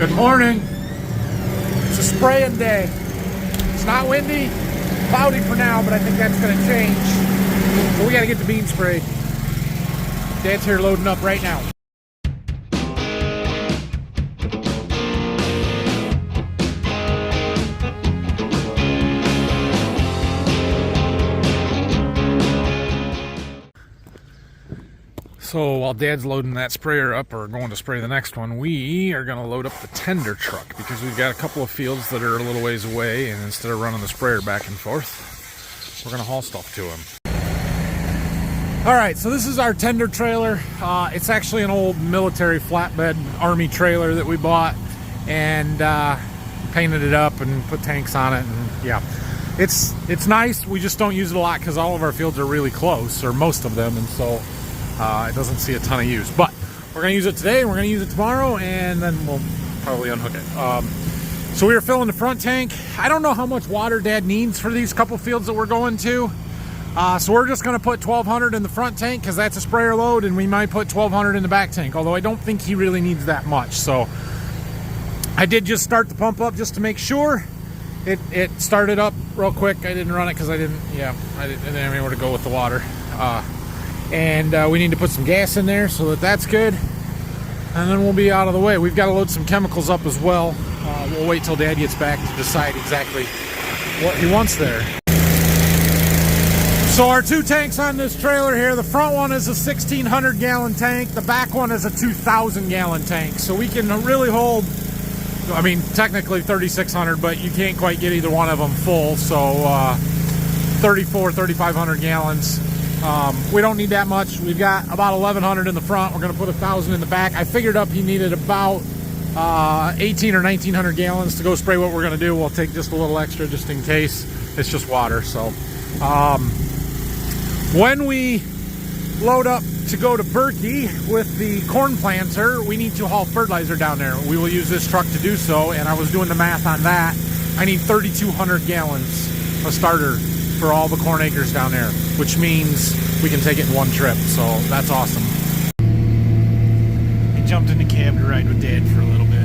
Good morning. It's a spraying day. It's not windy, cloudy for now, but I think that's going to change. So we got to get the bean sprayed. Dad's here loading up right now. So while Dad's loading that sprayer up, or going to spray the next one, we are going to load up the tender truck because we've got a couple of fields that are a little ways away, and instead of running the sprayer back and forth, we're going to haul stuff to them. All right, so this is our tender trailer. It's actually an old military flatbed Army trailer that we bought, and painted it up and put tanks on it, and yeah. It's nice. We just don't use it a lot because all of our fields are really close, or most of them, and so it doesn't see a ton of use. But we're going to use it today, and we're going to use it tomorrow, and then we'll probably unhook it. So we were filling the front tank. I don't know how much water Dad needs for these couple fields that we're going to. So we're just going to put 1,200 in the front tank because that's a sprayer load, and we might put 1,200 in the back tank, although I don't think he really needs that much. So I did just start the pump up just to make sure. It started up real quick. I didn't run it because I didn't have anywhere to go with the water. And we need to put some gas in there so that that's good, and then we'll be out of the way. We've got to load some chemicals up as well. We'll wait till Dad gets back to decide exactly what he wants there. So our two tanks on this trailer here, the front one is a 1,600 gallon tank, the back one is a 2,000 gallon tank. So we can really hold, I mean technically 3,600, but you can't quite get either one of them full. So 3,500 gallons. We don't need that much. We've got about 1,100 in the front. We're going to put 1,000 in the back. I figured up he needed about 18 or 1,900 gallons to go spray what we're going to do. We'll take just a little extra just in case. It's just water. So when we load up to go to Berkey with the corn planter, we need to haul fertilizer down there. We will use this truck to do so, and I was doing the math on that. I need 3,200 gallons a starter for all the corn acres down there, which means we can take it in one trip. So that's awesome. I jumped in the cab to ride with Dad for a little bit.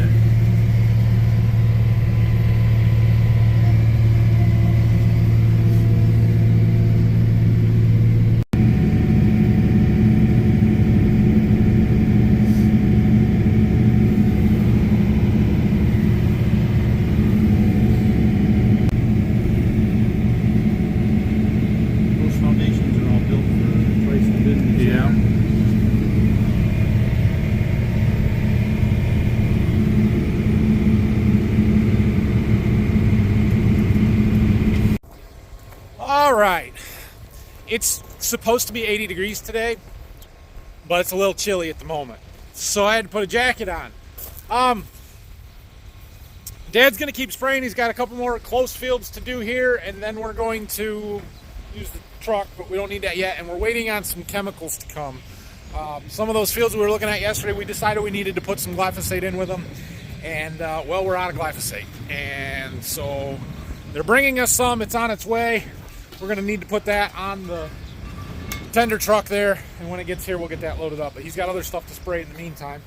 All right, it's supposed to be 80 degrees today, but it's a little chilly at the moment, so I had to put a jacket on. Dad's gonna keep spraying. He's got a couple more close fields to do here, and then we're going to use the truck, but we don't need that yet, and we're waiting on some chemicals to come. Some of those fields we were looking at yesterday, we decided we needed to put some glyphosate in with them, and well, we're out of glyphosate, and so they're bringing us some. It's on its way. We're going to need to put that on the tender truck there, and when it gets here, we'll get that loaded up. But he's got other stuff to spray in the meantime.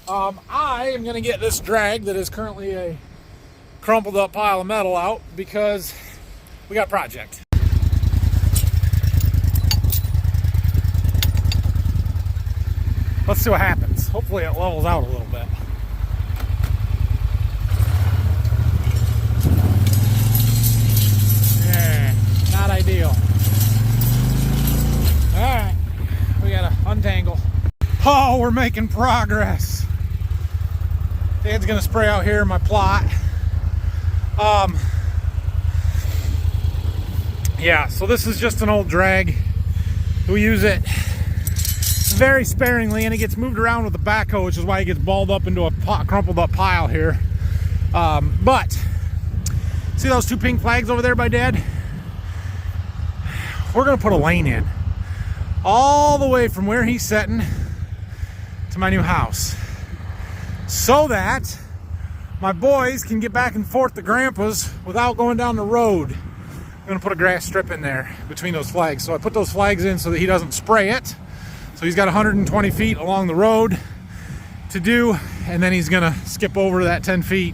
I am going to get this drag that is currently a crumpled up pile of metal out because we got a project. Let's see what happens. Hopefully it levels out a little bit. Not ideal. All right, we gotta untangle. Oh, we're making progress. Dad's gonna spray out here in my plot. Yeah, so this is just an old drag. We use it very sparingly, and it gets moved around with the backhoe, which is why it gets balled up into a crumpled up pile here. But see those two pink flags over there by Dad? We're gonna put a lane in all the way from where he's sitting to my new house so that my boys can get back and forth to Grandpa's without going down the road. I'm gonna put a grass strip in there between those flags. So I put those flags in so that he doesn't spray it. So he's got 120 feet along the road to do and then he's gonna skip over that 10 feet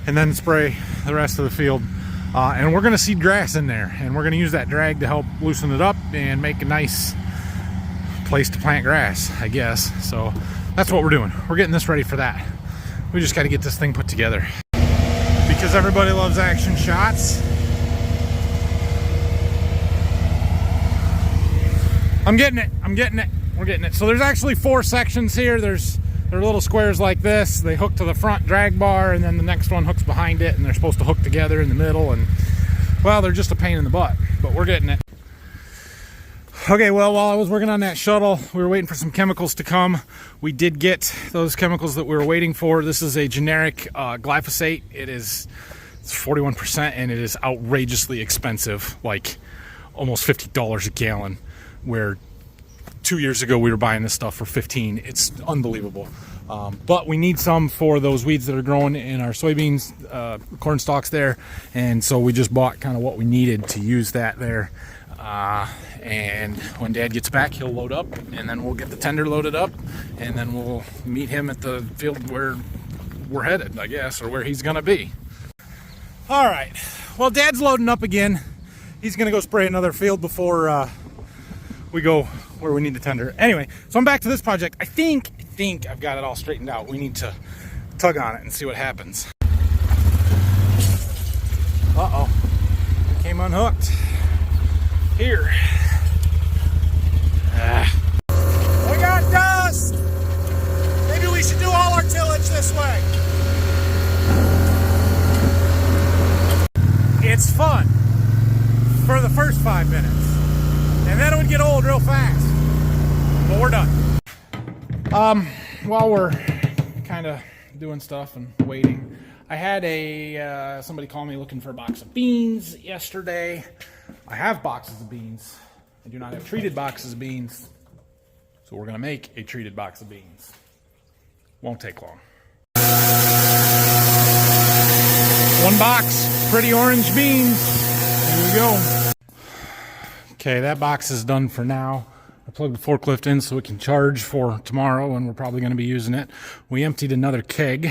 and then spray the rest of the field. And we're gonna seed grass in there, and we're gonna use that drag to help loosen it up and make a nice place to plant grass, I guess. So that's what we're doing. We're getting this ready for that. We just got to get this thing put together because everybody loves action shots. I'm getting it. We're getting it. So there's actually 4 sections here. They're little squares like this. They hook to the front drag bar, and then the next one hooks behind it, and they're supposed to hook together in the middle. And well, they're just a pain in the butt, but we're getting it. Okay, well, while I was working on that shuttle, we were waiting for some chemicals to come. We did get those chemicals that we were waiting for. This is a generic glyphosate. It's 41%, and it is outrageously expensive, like almost $50 a gallon, where 2 years ago we were buying this stuff for $15. It's unbelievable. But we need some for those weeds that are growing in our soybeans, corn stalks there, and so we just bought kind of what we needed to use that there. And when Dad gets back, he'll load up, and then we'll get the tender loaded up, and then we'll meet him at the field where we're headed, I guess, or where he's gonna be. All right, well, Dad's loading up again. He's gonna go spray another field before we go where we need the tender. Anyway, so I'm back to this project. I think I've got it all straightened out. We need to tug on it and see what happens. Uh-oh, it came unhooked. Here. We got dust! Maybe we should do all our tillage this way. It's fun for the first 5 minutes. And then it would get old real fast. But we're done. While we're kind of doing stuff and waiting, I had somebody call me looking for a box of beans yesterday. I have boxes of beans. I do not have treated boxes of beans. So we're going to make a treated box of beans. Won't take long. 1 box, pretty orange beans. Here we go. Okay, that box is done for now. I plugged the forklift in so it can charge for tomorrow, and we're probably going to be using it. We emptied another keg,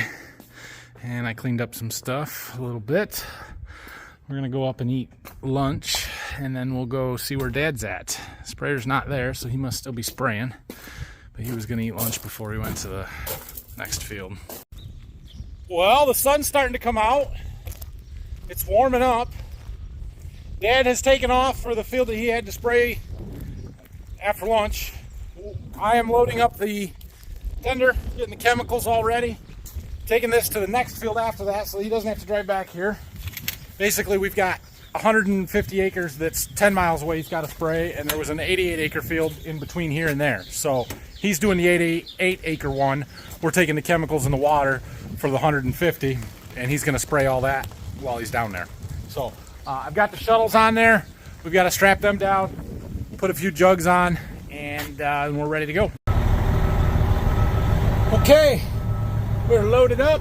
and I cleaned up some stuff a little bit. We're going to go up and eat lunch, and then we'll go see where Dad's at. Sprayer's not there, so he must still be spraying. But he was going to eat lunch before he went to the next field. Well, the sun's starting to come out. It's warming up. Dad has taken off for the field that he had to spray after lunch. I am loading up the tender, getting the chemicals all ready. Taking this to the next field after that so he doesn't have to drive back here. Basically, we've got 150 acres that's 10 miles away he's got to spray, and there was an 88 acre field in between here and there. So he's doing the 88 acre one. We're taking the chemicals in the water for the 150, and he's going to spray all that while he's down there. So I've got the shuttles on there. We've got to strap them down, put a few jugs on, and we're ready to go. Okay, we're loaded up.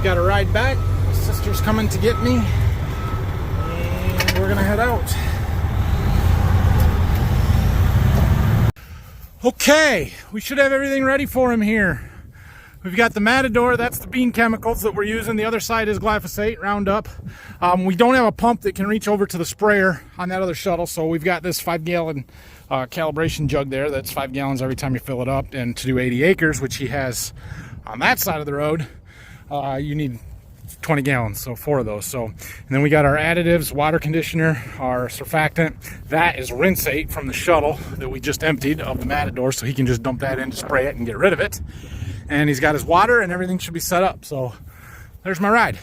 Got a ride back. My sister's coming to get me, and we're gonna head out. Okay, we should have everything ready for him here. We've got the Matador, that's the bean chemicals that we're using. The other side is glyphosate, Roundup. We don't have a pump that can reach over to the sprayer on that other shuttle, so we've got this 5-gallon calibration jug there. That's 5 gallons every time you fill it up. And to do 80 acres, which he has on that side of the road, you need 20 gallons, so 4 of those. So, and then we got our additives, water conditioner, our surfactant. That is rinseate from the shuttle that we just emptied of the Matador, so he can just dump that in to spray it and get rid of it. And he's got his water, and everything should be set up. So there's my ride.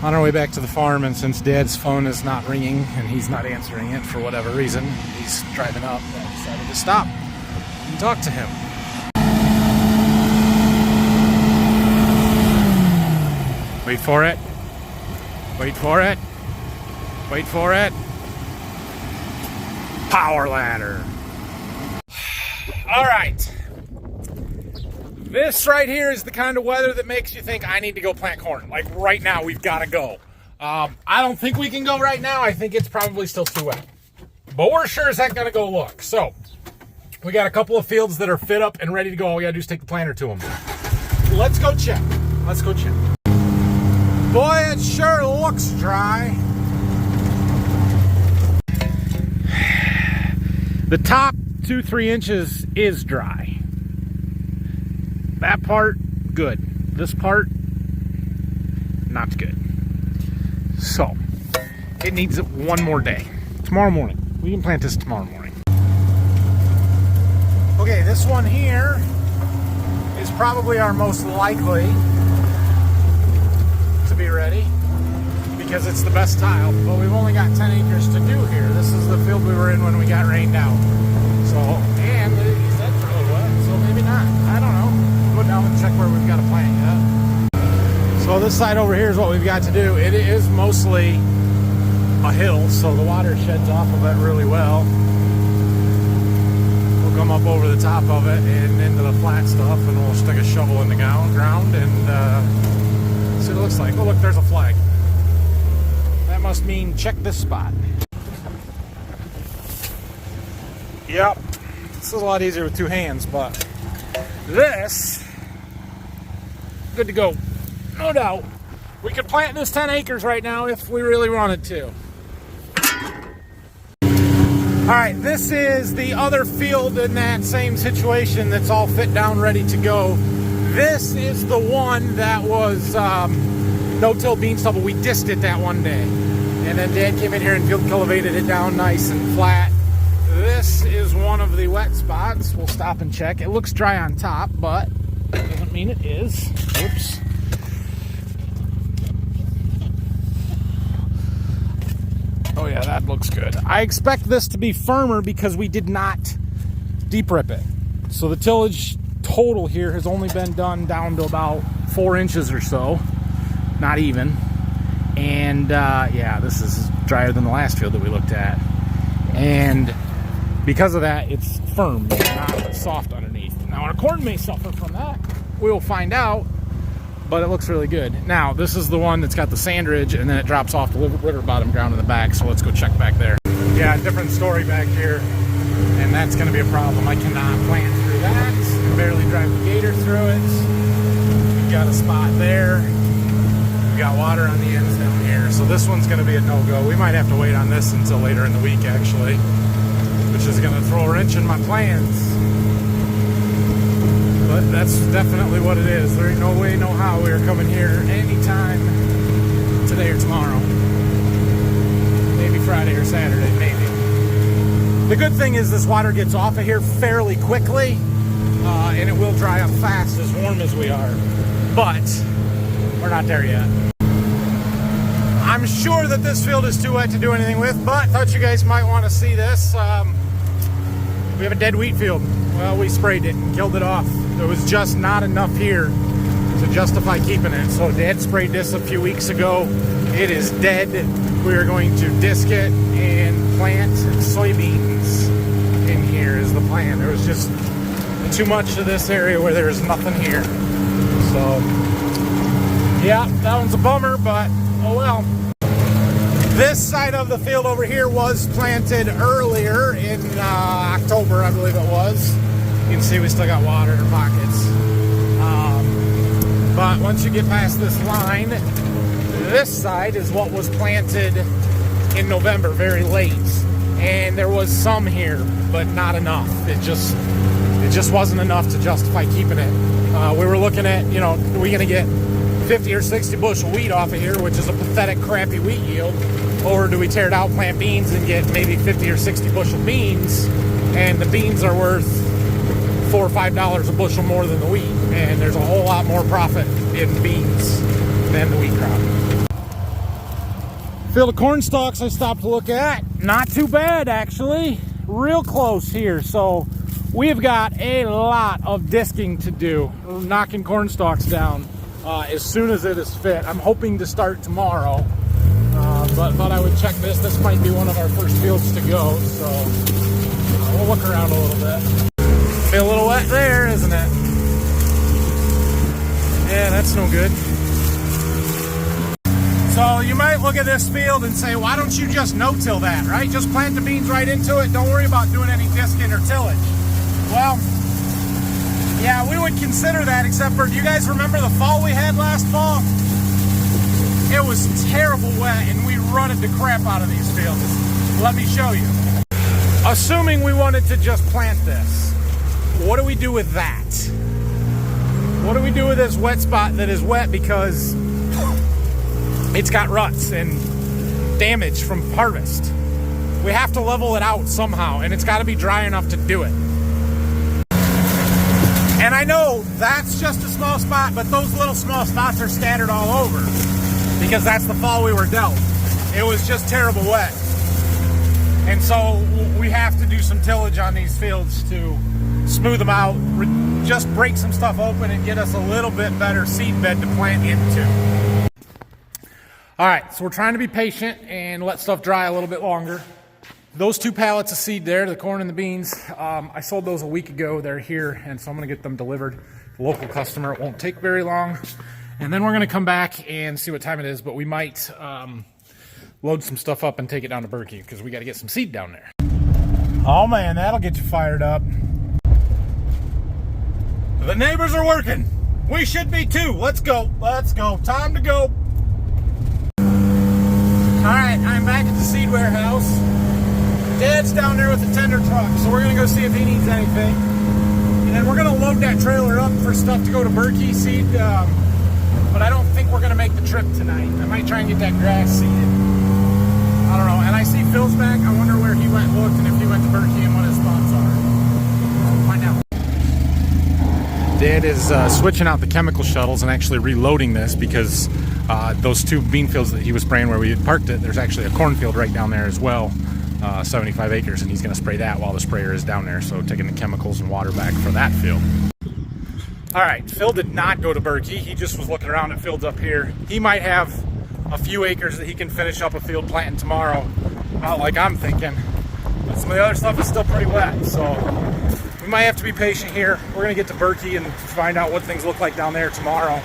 On our way back to the farm, and since Dad's phone is not ringing and he's not answering it for whatever reason, he's driving up, I decided to stop and talk to him. Wait for it. Wait for it. Wait for it. Power ladder. All right. This right here is the kind of weather that makes you think I need to go plant corn. Like right now, we've got to go. I don't think we can go right now. I think it's probably still too wet. But we're sure as heck going to go look. So We got a couple of fields that are fit up and ready to go. All we gotta do is take the planter to them. Let's go check. Let's go check. Boy, it sure looks dry. The top 2-3 inches is dry. That part, good. This part, not good. So, it needs one more day. Tomorrow morning. We can plant this tomorrow morning. Okay, this one here is probably our most likely to be ready because it's the best tile, but we've only got 10 acres to do here. This is the field we were in when we got rained out. So, and he said it's really wet, so maybe not. I don't know. Go down and check where we've got to plant yet. So this side over here is what we've got to do. It is mostly a hill, so the water sheds off of it really well. We'll come up over the top of it and into the flat stuff, and we'll stick a shovel in the ground and see what it looks like. Oh look, there's a flag. That must mean check this spot. Yep, this is a lot easier with two hands, but this, good to go, no doubt. We could plant this 10 acres right now if we really wanted to. All right, this is the other field in that same situation that's all fit down, ready to go. This is the one that was no-till bean stubble. We disced it that one day. And then Dad came in here and field cultivated it down nice and flat. This is one of the wet spots. We'll stop and check. It looks dry on top, but that doesn't mean it is. Oops. Oh yeah, that looks good. I expect this to be firmer because we did not deep rip it. So the tillage total here has only been done down to about 4 inches or so. Not even. And yeah, this is drier than the last field that we looked at. And because of that, it's firm, but not soft underneath. Now our corn may suffer from that. We'll find out. But it looks really good. Now, this is the one that's got the sand ridge, and then it drops off the river bottom ground in the back, so let's go check back there. Yeah, different story back here, and that's going to be a problem. I cannot plant through that. I can barely drive the gator through it. We've got a spot there. We've got water on the ends down here, so this one's going to be a no-go. We might have to wait on this until later in the week, actually, which is going to throw a wrench in my plans. But that's definitely what it is. There ain't no way, no how we're coming here anytime today or tomorrow. Maybe Friday or Saturday, maybe. The good thing is this water gets off of here fairly quickly, and it will dry up fast as warm as we are. But we're not there yet. I'm sure that this field is too wet to do anything with, but thought you guys might want to see this. We have a dead wheat field. Well, we sprayed it and killed it off. There was just not enough here to justify keeping it. So Dad sprayed this a few weeks ago. It is dead. We are going to disc it and plant soybeans in here is the plan. There was just too much of this area where there's nothing here. So, yeah, that one's a bummer, but oh well. This side of the field over here was planted earlier in October, I believe it was. You can see we still got water in our pockets. But once you get past this line, this side is what was planted in November, very late. And there was some here, but not enough. It just wasn't enough to justify keeping it. We were looking at, you know, are we going to get 50 or 60 bushel wheat off of here, which is a pathetic, crappy wheat yield, or do we tear it out, plant beans, and get maybe 50 or 60 bushel beans, and the beans are worth $4 or $5 a bushel more than the wheat, and there's a whole lot more profit in beans than the wheat crop. Field of corn stalks I stopped to look at. Not too bad, actually. Real close here, so we've got a lot of disking to do, knocking corn stalks down. As soon as it is fit. I'm hoping to start tomorrow, but thought I would check this. This might be one of our first fields to go, so we'll look around a little bit. Be a little wet there, isn't it? Yeah, that's no good. So you might look at this field and say, why don't you just no-till that, right? Just plant the beans right into it. Don't worry about doing any disking or tillage. Well, yeah, we would consider that, except for, do you guys remember the fall we had last fall? It was terrible wet, and we rutted the crap out of these fields. Let me show you. Assuming we wanted to just plant this, what do we do with that? What do we do with this wet spot that is wet because it's got ruts and damage from harvest? We have to level it out somehow, and it's got to be dry enough to do it. And I know that's just a small spot, but those little small spots are scattered all over because that's the fall we were dealt. It was just terrible wet. And so we have to do some tillage on these fields to smooth them out, just break some stuff open and get us a little bit better seed bed to plant into. All right, so we're trying to be patient and let stuff dry a little bit longer. Those 2 pallets of seed there, the corn and the beans, I sold those a week ago. They're here, and so I'm going to get them delivered. Local customer. It won't take very long. And then we're going to come back and see what time it is, but we might load some stuff up and take it down to Berkey because we got to get some seed down there. Oh man, that'll get you fired up. The neighbors are working. We should be too. Let's go. Let's go. Time to go. All right, I'm back at the seed warehouse. Dad's down there with the tender truck, so we're gonna go see if he needs anything. And then we're gonna load that trailer up for stuff to go to Berkey seed, but I don't think we're gonna make the trip tonight. I might try and get that grass seeded. I don't know, and I see Phil's back. I wonder where he went and looked and if he went to Berkey and what his thoughts are. We'll find out. Dad is switching out the chemical shuttles and actually reloading this because those 2 bean fields that he was spraying where we had parked it, there's actually a cornfield right down there as well. 75 acres, and he's going to spray that while the sprayer is down there, so taking the chemicals and water back for that field. All right, Phil did not go to Berkey. He just was looking around at fields up here. He might have a few acres that he can finish up a field planting tomorrow, not like I'm thinking, but some of the other stuff is still pretty wet, so we might have to be patient here. We're going to get to Berkey and find out what things look like down there tomorrow.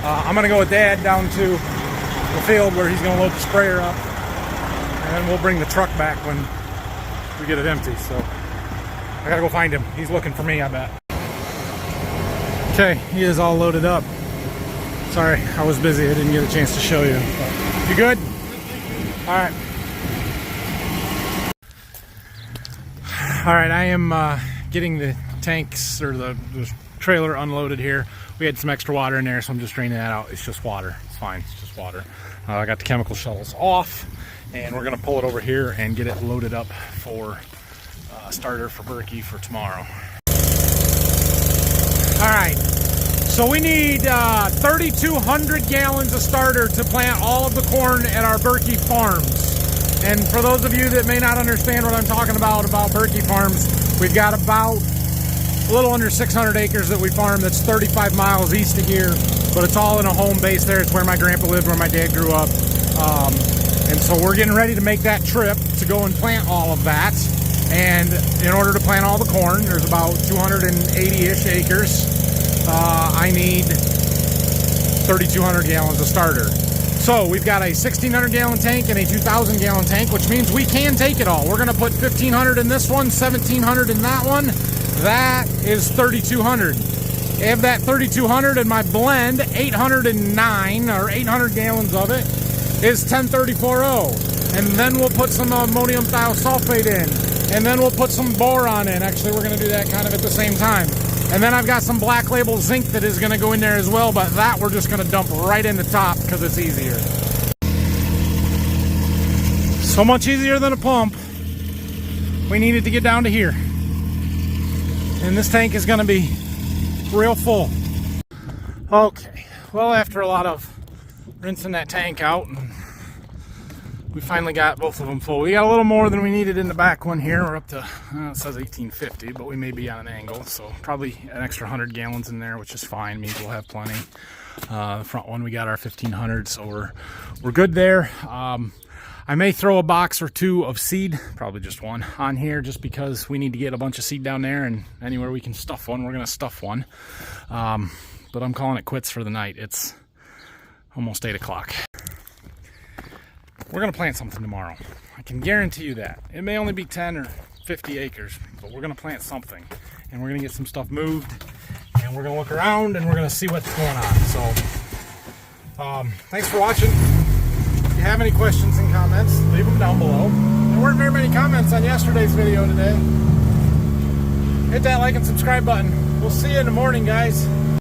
I'm going to go with Dad down to the field where he's going to load the sprayer up. And then we'll bring the truck back when we get it empty. So I gotta go find him. He's looking for me, I bet. Okay, he is all loaded up. Sorry, I was busy. I didn't get a chance to show you. You good? All right. All right, I am getting the tanks or the trailer unloaded here. We had some extra water in there, so I'm just draining that out. It's just water. It's fine. It's just water. I got the chemical shuttles off. And we're going to pull it over here and get it loaded up for starter for Berkey for tomorrow. All right, so we need 3,200 gallons of starter to plant all of the corn at our Berkey farms. And for those of you that may not understand what I'm talking about Berkey farms, we've got about a little under 600 acres that we farm that's 35 miles east of here, but it's all in a home base there. It's where my grandpa lived, where my dad grew up. And so we're getting ready to make that trip to go and plant all of that. And in order to plant all the corn, there's about 280-ish acres. I need 3,200 gallons of starter. So we've got a 1,600 gallon tank and a 2,000 gallon tank, which means we can take it all. We're gonna put 1,500 in this one, 1,700 in that one. That is 3,200. Of that 3,200 in my blend, 809 or 800 gallons of it is 1034O. And then we'll put some ammonium thiosulfate in. And then we'll put some boron in. Actually, we're gonna do that kind of at the same time. And then I've got some black label zinc that is gonna go in there as well, but that we're just gonna dump right in the top because it's easier. So much easier than a pump. We needed to get down to here. And this tank is gonna be real full. Okay, well, after a lot of rinsing that tank out, we finally got both of them full. We got a little more than we needed in the back one here. We're up to, it says 1850, but we may be on an angle, so probably an extra 100 gallons in there, which is fine. Means we'll have plenty. The front one, we got our 1,500, so we're good there. I may throw a box or two of seed, probably just one, on here just because we need to get a bunch of seed down there, and anywhere we can stuff one, we're going to stuff one. But I'm calling it quits for the night. It's almost 8 o'clock. We're going to plant something tomorrow. I can guarantee you that. It may only be 10 or 50 acres, but we're gonna plant something, and we're gonna get some stuff moved, and we're gonna look around, and we're gonna see what's going on. So, thanks for watching. If you have any questions and comments, leave them down below. There weren't very many comments on yesterday's video today. Hit that like and subscribe button. We'll see you in the morning, guys.